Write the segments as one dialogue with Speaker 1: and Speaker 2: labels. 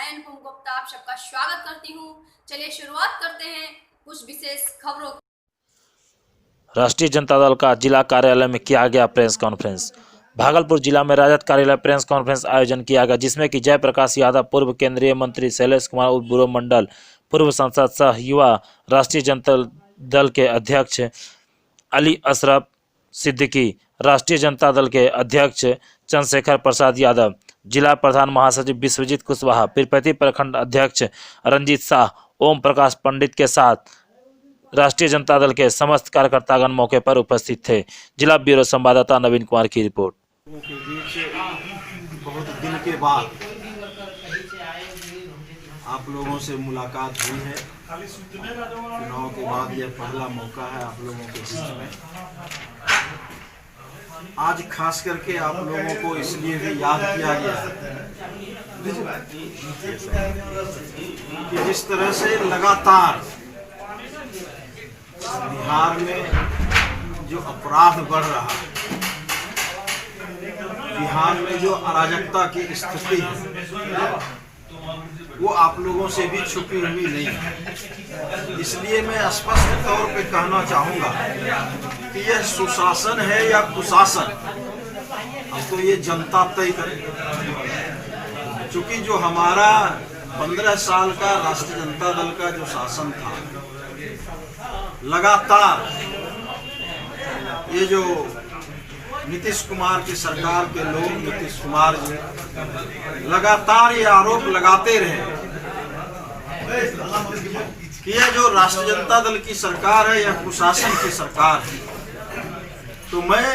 Speaker 1: मैं अनुपम गुप्ता आप सबका स्वागत करती हूँ। चलिए शुरुआत करते हैं कुछ विशेष खबरों की।
Speaker 2: राष्ट्रीय जनता दल का जिला कार्यालय में किया गया प्रेस कॉन्फ्रेंस। भागलपुर जिला में राजद कार्यालय प्रेस कॉन्फ्रेंस आयोजन किया गया, जिसमें कि जयप्रकाश यादव, पूर्व केंद्रीय मंत्री शैलेश कुमार उर्फ बुरो मंडल, पूर्व सांसद सह युवा राष्ट्रीय जनता दल के अध्यक्ष अली अशरफ सिद्दीकी, राष्ट्रीय जनता दल के अध्यक्ष चंद्रशेखर प्रसाद यादव, जिला प्रधान महासचिव विश्वजीत कुशवाहा, पीरपैंती प्रखंड अध्यक्ष रंजीत शाह, ओम प्रकाश पंडित के साथ राष्ट्रीय जनता दल के समस्त कार्यकर्तागण मौके पर उपस्थित थे। जिला ब्यूरो संवाददाता नवीन कुमार की रिपोर्ट।
Speaker 3: के बीच बहुत दिन के बाद आप लोगों से मुलाकात हुई है। चुनाव के बाद यह पहला मौका है आप लोगों के बीच में। आज खास करके आप लोगों को इसलिए भी याद किया गया कि जिस तरह से लगातार बिहार में जो अपराध बढ़ रहा है, बिहार में जो अराजकता की स्थिति है, वो आप लोगों से भी छुपी हुई नहीं है। इसलिए मैं स्पष्ट तौर पे कहना चाहूँगा कि यह सुशासन है या कुशासन, अब तो ये जनता तय करे। क्योंकि जो हमारा 15 साल का राष्ट्रीय जनता दल का जो शासन था, लगातार ये जो नीतीश कुमार की सरकार के लोग, नीतीश कुमार जी लगातार ये आरोप लगाते रहे कि यह जो राष्ट्रीय जनता दल की सरकार है यह कुशासन की सरकार है। तो मैं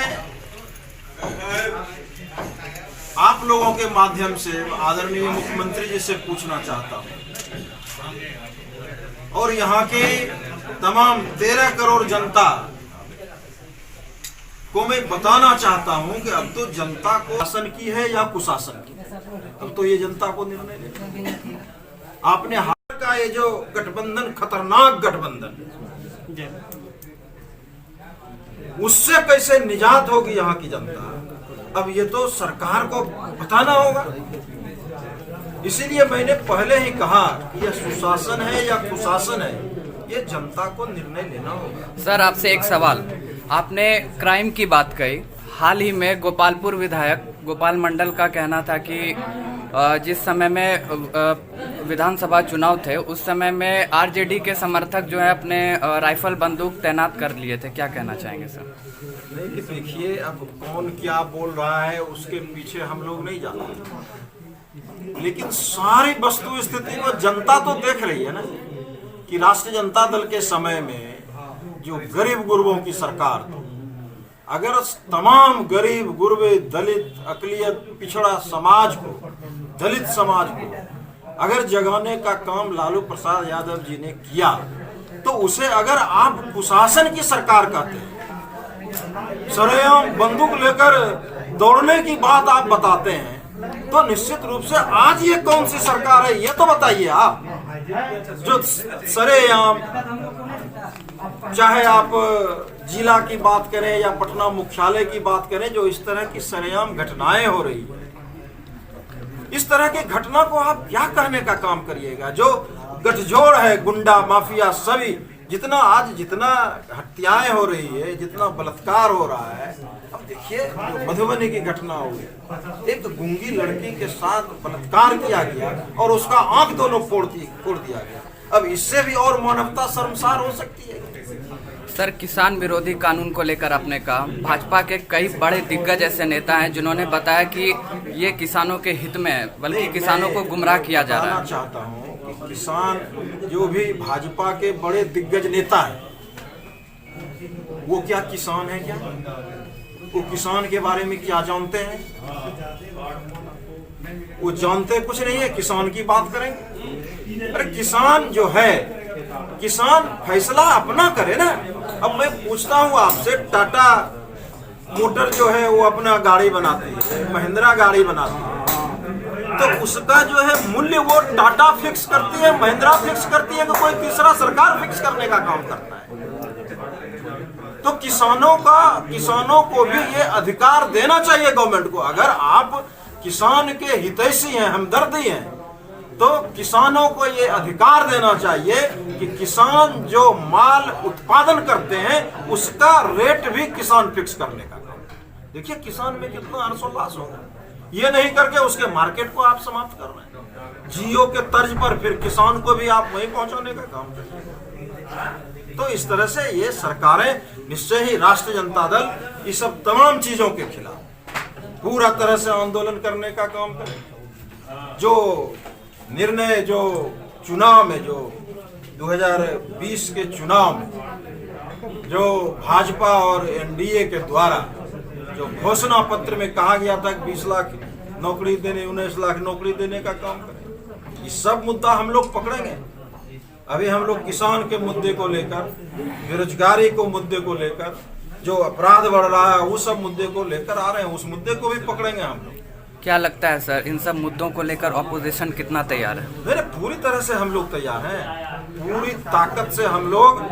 Speaker 3: आप लोगों के माध्यम से आदरणीय मुख्यमंत्री जी से पूछना चाहता हूँ और यहाँ के तमाम 13 करोड़ जनता को मैं बताना चाहता हूं कि अब तो जनता को शासन की है या कुशासन की, अब तो ये जनता को निर्णय लेना। आपने हाल का ये जो गठबंधन, खतरनाक गठबंधन, उससे कैसे निजात होगी यहाँ की जनता, अब ये तो सरकार को बताना होगा। इसीलिए मैंने पहले ही कहा कि यह सुशासन है या कुशासन है, ये जनता को निर्णय लेना होगा।
Speaker 4: सर, आपसे एक सवाल, आपने क्राइम की बात कही। हाल ही में गोपालपुर विधायक गोपाल मंडल का कहना था कि जिस समय में विधानसभा चुनाव थे उस समय में आरजेडी के समर्थक जो है अपने राइफल बंदूक तैनात कर लिए थे। क्या कहना चाहेंगे सर?
Speaker 3: नहीं कि देखिए, अब कौन क्या बोल रहा है उसके पीछे हम लोग नहीं जाते, लेकिन सारी वस्तु स्थिति को जनता तो देख रही है ना कि राष्ट्रीय जनता दल के समय में जो गरीब गुरबों की सरकार थी, अगर तमाम गरीब गुरबे, दलित, अकलियत, पिछड़ा समाज को, दलित समाज को अगर जगाने का काम लालू प्रसाद यादव जी ने किया, तो उसे अगर आप कुशासन की सरकार कहते हैं, सरेआम बंदूक लेकर दौड़ने की बात आप बताते हैं, तो निश्चित रूप से आज ये कौन सी सरकार है ये तो बताइए आप, जो सरेआम, चाहे आप जिला की बात करें या पटना मुख्यालय की बात करें, जो इस तरह की सरेआम घटनाएं हो रही है, इस तरह की घटना को आप क्या कहने का काम करिएगा? जो गठजोड़ है, गुंडा माफिया सभी, जितना हत्याएं हो रही है, जितना बलात्कार हो रहा है। अब देखिए, मधुबनी की घटना हुई, एक गूंगी लड़की के साथ बलात्कार किया गया और उसका आंख दोनों फोड़ दिया गया। अब इससे भी और मानवता शर्मसार हो सकती है।
Speaker 4: सर, किसान विरोधी कानून को लेकर आपने कहा, भाजपा के कई बड़े दिग्गज ऐसे नेता हैं जिन्होंने बताया कि ये किसानों के हित में है, बल्कि किसानों को गुमराह किया जा रहा है।
Speaker 3: चाहता हूँ कि किसान, जो भी भाजपा के बड़े दिग्गज नेता हैं, वो क्या किसान है? क्या वो किसान के बारे में क्या जानते हैं? वो जानते कुछ नहीं है, किसान की बात करेंगे। अरे किसान जो है, किसान फैसला अपना करे ना। अब मैं पूछता हूँ आपसे, टाटा मोटर जो है वो अपना गाड़ी बनाती है, महिंद्रा गाड़ी बनाती है, तो उसका जो है मूल्य वो टाटा फिक्स करती है, महिंद्रा फिक्स करती है, कि कोई तीसरा सरकार फिक्स करने का काम करता है? तो किसानों को भी ये अधिकार देना चाहिए गवर्नमेंट को। अगर आप किसान के हितैषी हैं, हमदर्दी हैं, तो किसानों को ये अधिकार देना चाहिए कि किसान जो माल उत्पादन करते हैं उसका रेट भी किसान फिक्स करने का काम। देखिए किसान में कितना हर्षोल्लास होगा, ये नहीं करके उसके मार्केट को आप समाप्त कर रहे हैं। जियो के तर्ज पर फिर किसान को भी आप वहीं पहुंचाने का काम करेंगे। तो इस तरह से ये सरकारें निश्चय ही राष्ट्रीय जनता दल इस सब तमाम चीजों के खिलाफ पूरा तरह से आंदोलन करने का काम करें। जो निर्णय जो चुनाव में जो 2020 के चुनाव में जो भाजपा और एनडीए के द्वारा जो घोषणा पत्र में कहा गया था कि 20 लाख नौकरी देने, 19 लाख नौकरी देने का काम करें, ये सब मुद्दा हम लोग पकड़ेंगे। अभी हम लोग किसान के मुद्दे को लेकर, बेरोजगारी को मुद्दे को लेकर, जो अपराध बढ़ रहा है उस सब मुद्दे को लेकर आ रहे हैं, उस मुद्दे को भी पकड़ेंगे हम लोग।
Speaker 4: क्या लगता है सर, इन सब मुद्दों को लेकर ऑपोजिशन कितना तैयार है?
Speaker 3: मेरे पूरी तरह से हम लोग तैयार हैं, पूरी ताकत से हम लोग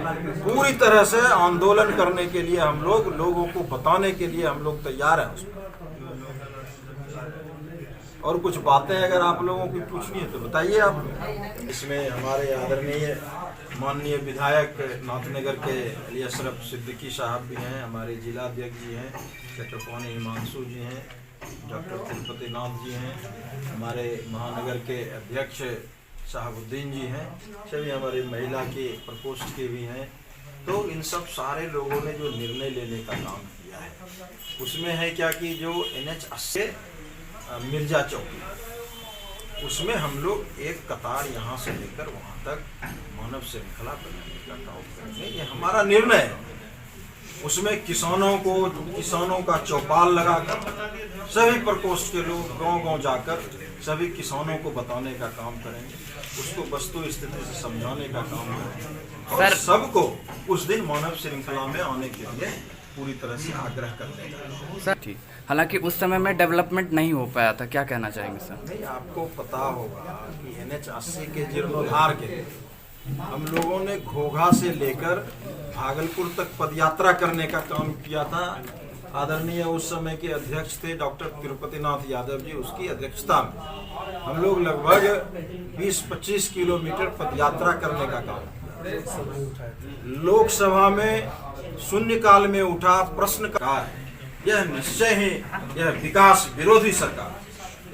Speaker 3: पूरी तरह से आंदोलन करने के लिए हम लोग लोगों को बताने के लिए हम लोग तैयार हैं उसमें। और कुछ बातें अगर आप लोगों की पूछनी है तो बताइए आप। इसमें हमारे आदरणीय माननीय विधायक नाथनगर के अली अशरफ सिद्दीकी साहब भी हैं, हमारे जिला अध्यक्ष जी हैं चटोपानी हिमांशु जी हैं, डॉक्टर तिरुपति नाथ जी हैं, हमारे महानगर के अध्यक्ष शहाबुद्दीन जी हैं, सभी हमारे महिला के प्रकोष्ठ के भी हैं। तो इन सब सारे लोगों ने जो निर्णय लेने का काम किया है उसमें है क्या कि जो NH 80 मिर्जा चौकी, उसमें हम लोग एक कतार यहाँ से लेकर वहाँ तक मानव श्रृंखला बनाने का काम करेंगे, ये हमारा निर्णय है। उसमें किसानों का चौपाल लगाकर सभी प्रकोष्ठ के लोग गांव-गांव जाकर सभी किसानों को बताने का काम करेंगे, उसको वस्तु स्थिति से समझाने का काम करेंगे और सबको उस दिन मानव श्रृंखला में आने के लिए पूरी तरह से आग्रह करने का।
Speaker 4: सर ठीक, हालांकि उस समय में डेवलपमेंट नहीं हो पाया था, क्या कहना चाहेंगे सर?
Speaker 3: नहीं, आपको पता होगा कि NH 80 के जीर्णोद्धार के लिए हम लोगों ने घोघा से लेकर भागलपुर तक पदयात्रा करने का काम किया था। आदरणीय उस समय के अध्यक्ष थे डॉक्टर तिरुपति नाथ यादव जी, उसकी अध्यक्षता में हम लोग लगभग 20-25 किलोमीटर पदयात्रा करने का काम किया। लोकसभा में शून्यकाल में उठा प्रश्न का यह निश्चय ही यह विकास विरोधी सरकार,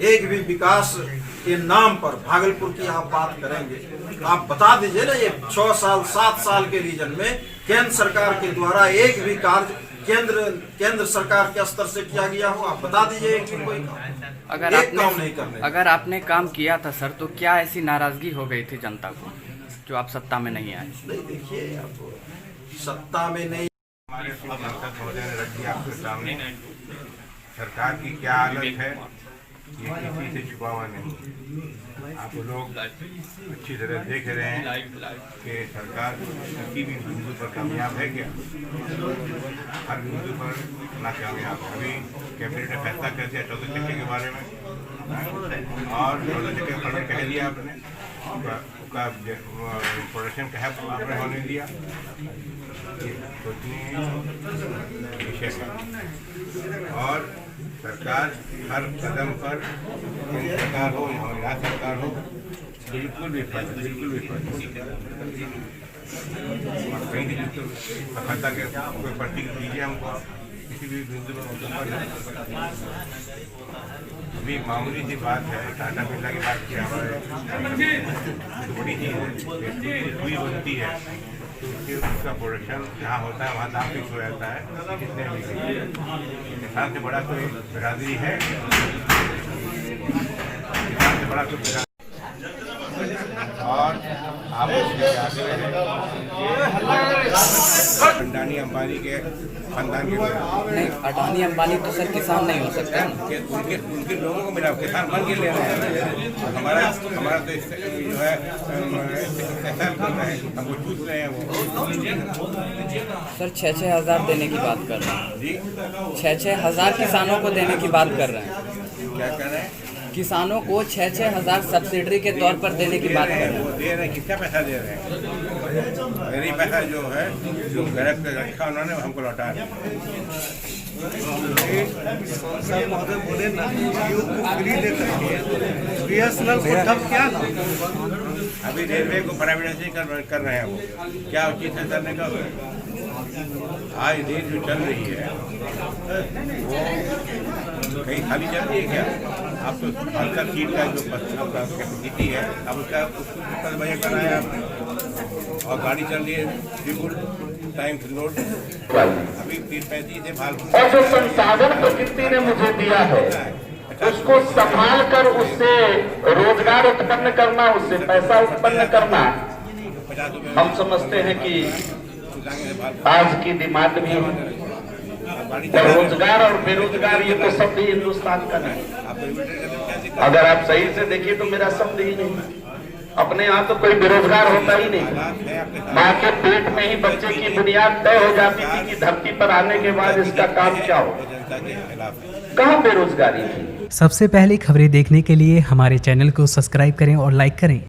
Speaker 3: एक भी विकास के नाम पर भागलपुर की आप बात करेंगे, आप बता दीजिए ना, ये 6 साल 7 साल के रीजन में केंद्र सरकार के द्वारा एक भी कार्य केंद्र सरकार के स्तर से किया गया हो, आप बता दीजिए एक भी कोई काम।
Speaker 4: अगर आपने काम किया था सर, तो क्या ऐसी नाराजगी हो गई थी जनता को जो आप सत्ता में नहीं आए?
Speaker 3: नहीं, देखिए आप सत्ता में नहीं,
Speaker 5: हमारे सांसद महोदय ने रख दिया आपके सामने, सरकार की क्या हालत है ये किसी से छुपा हुआ नहीं। आप लोग अच्छी तरह देख रहे हैं कि सरकार किसी भी बिंदु पर कामयाब है क्या? हर बिंदु पर नाकामयाब। अभी कैबिनेट ने फैसला कर दिया 14 चक्के के बारे में, और 14 चक्के का खड़ा कह दिया आपने, उसका प्रोडक्शन कहा आपने होने दिया। विषय है और सरकार हर कदम पर केंद्र सरकार हो या राज्य सरकार हो बिल्कुल विफल, बिल्कुल विफल। कहीं भी तो सफलता के कोई प्रतीक दीजिए हमको किसी भी बिंदु में। अभी मामूली सी बात है, टाटा बिरला की बात की हमारे बड़ी चीज़ हुई बनती है तो उसका प्रोडक्शन जहाँ होता है वहाँ दाम फिक्स हो जाता है कितने किसान से बड़ा कोई बिरादरी है, किसान से बड़ा कोई और आप अडानी अंबानी के खानदान के
Speaker 4: नहीं, अडानी अंबानी तो सर किसान नहीं हो सकते,
Speaker 5: उनके लोगों को मिला किसान बन के ले रहे हैं। हमारा तो जो है हमको चूस रहे हैं वो।
Speaker 4: सर 6-6 हज़ार देने की बात कर रहे हैं
Speaker 5: जी,
Speaker 4: 6-6 हज़ार किसानों को देने की बात कर रहे हैं।
Speaker 5: क्या कर रहे हैं?
Speaker 4: किसानों को 6-6 हज़ार सब्सिडी के तौर पर देने की बात कर रहे हैं।
Speaker 5: वो दे रहे हैं, कितना पैसा दे रहे हैं? मेरी पैसा जो है जो गलत पे रखा उन्होंने हमको लौटा दिया।
Speaker 6: सर महोदय बोले ना फ्री दे करके BSNL को ठप क्या ना
Speaker 5: अभी रेलवे को प्राइवेटाइजेशन कर रहे हैं, वो क्या उचित है करने का? आज रेल जो चल रही है वो कहीं खाली चल रही है क्या? आप तो हल्का सीट का जो आपका कैपेसिटी है अब उसका बजट बनाया आपने, और गाड़ी चल रही है बिल्कुल टाइम लोड। अभी 30-35 है भागलपुर।
Speaker 7: और जो संसाधन प्रकृति ने मुझे दिया है उसको संभाल कर उससे रोजगार उत्पन्न करना, उससे पैसा उत्पन्न करना, हम समझते हैं कि आज की डिमांड भी है। रोजगार और बेरोजगार ये तो शब्द ही हिंदुस्तान का नहीं। अगर आप सही से देखिए तो मेरा शब्द ही नहीं, अपने यहाँ तो कोई बेरोजगार होता ही नहीं। माँ के पेट में ही बच्चे की बुनियाद तय हो जाती थी कि धरती पर आने के बाद इसका काम क्या हो। कहाँ बेरोजगारी थी?
Speaker 8: सबसे पहले खबरें देखने के लिए हमारे चैनल को सब्सक्राइब करें और लाइक करें।